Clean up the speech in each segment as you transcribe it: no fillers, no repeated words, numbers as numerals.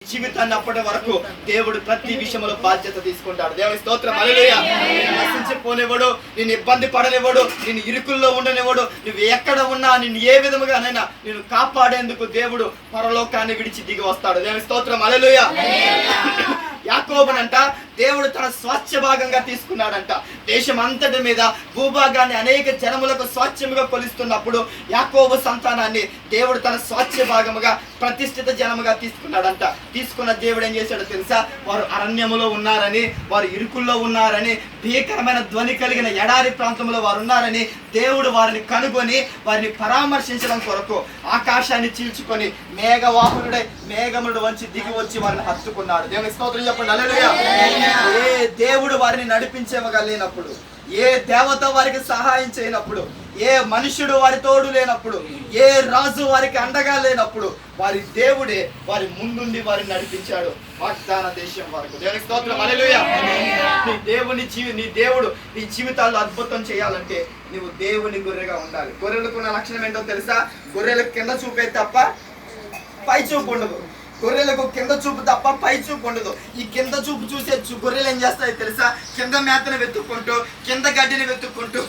జీవితాన్ని అప్పటి వరకు దేవుడు ప్రతి విషయంలో బాధ్యత తీసుకుంటాడు. దేవుని స్తోత్రం, హల్లెలూయా. నశించిపోనివ్వడు, నిన్ను ఇబ్బంది పడనివ్వడు, నిన్ను ఇరుకుల్లో ఉండనివ్వడు. నువ్వు ఎక్కడ ఉన్నా నిన్ను ఏ విధముగానైనా నిన్ను కాపాడేందుకు దేవుడు పరలోకాన్ని విడిచి దిగి వస్తాడు. దేవుని స్తోత్రం, హల్లెలూయా. యాకోబునంట దేవుడు తన స్వాస్థ్య భాగంగా తీసుకున్నాడంట. దేశం అంతటి మీద భూభాగాన్ని అనేక జనములకు స్వాస్థ్యముగా కొలుస్తున్నప్పుడు యాకోబు సంతానాన్ని దేవుడు తన స్వాస్థ్య భాగముగా ప్రతిష్ఠిత జనముగా తీసుకున్నాడంట. తీసుకున్న దేవుడు ఏం చేశాడో తెలుసా? వారు అరణ్యములో ఉన్నారని, వారు ఇరుకుల్లో ఉన్నారని, భీకరమైన ధ్వని కలిగిన ఎడారి ప్రాంతంలో వారు ఉన్నారని దేవుడు వారిని కనుగొని వారిని పరామర్శించడం కొరకు ఆకాశాన్ని చీల్చుకొని మేఘవాహనుడై మేఘముడు వంచి దిగి వచ్చి వారిని హత్తుకున్నాడు. దేవుని స్తోత్రం చెప్పండి, హల్లెలూయా. ఏ దేవుడు వారిని నడిపించగలిగినప్పుడు, ఏ దేవత వారికి సహాయం చేయనప్పుడు, ఏ మనుషుడు వారి తోడు లేనప్పుడు, ఏ రాజు వారికి అండగా లేనప్పుడు వారి దేవుడే వారి ముందుండి వారిని నడిపించాడు వాగ్దాన దేశం వరకు. దేవుని స్తోత్రం, హల్లెలూయా. నీ దేవుడు నీ జీవితాల్లో అద్భుతం చేయాలంటే నువ్వు దేవుని గొర్రెగా ఉండాలి. గొర్రెలకున్న లక్షణం ఏంటో తెలుసా? గొర్రెలకు కింద చూపే తప్ప పై చూపు ఉండదు. గొర్రెలకు కింద చూపు తప్ప పై చూపు ఉండదు. ఈ కింద చూపు చూసే గొర్రెలు ఏం చేస్తాయో తెలుసా? కింద మేతను వెతుక్కుంటూ, కింద గడ్డిని వెతుక్కుంటూ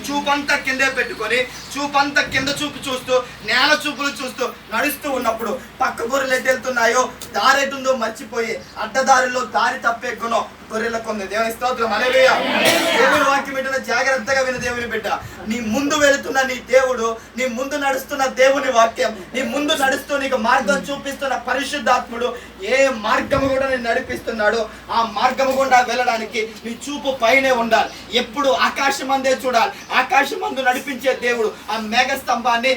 చూపంతా కిందే పెట్టుకొని, చూపంతా కింద చూపు చూస్తూ, నేల చూపులు చూస్తూ నడుస్తూ ఉన్నప్పుడు పక్క గొర్రెలు ఎటు వెళ్తున్నాయో, దారి ఎటుందో మర్చిపోయి అడ్డదారిలో దారి తప్పే గుణం గొర్రెలకు ఉంది. దేవుని స్తోత్రం, హల్లెలూయా. దేవుని వాక్యం ఏంటో జాగ్రత్తగా విని దేవుని బిడ్డ. నీ ముందు వెళుతున్న నీ దేవుడు, నీ ముందు నడుస్తున్న దేవుని వాక్యం, నీ ముందు నడుస్తూ నీకు మార్గం చూపిస్తున్న పరిశుద్ధాత్ముడు ఏ మార్గము కూడా నేను నడిపిస్తున్నాడు, ఆ మార్గము గుండా వెళ్ళడానికి నీ చూపు పైనే ఉండాలి. ఎప్పుడు ఆకాశం అందే చూడాలి. ఆకాశం అందు నడిపించే దేవుడు ఆ మేఘ స్తంభాన్ని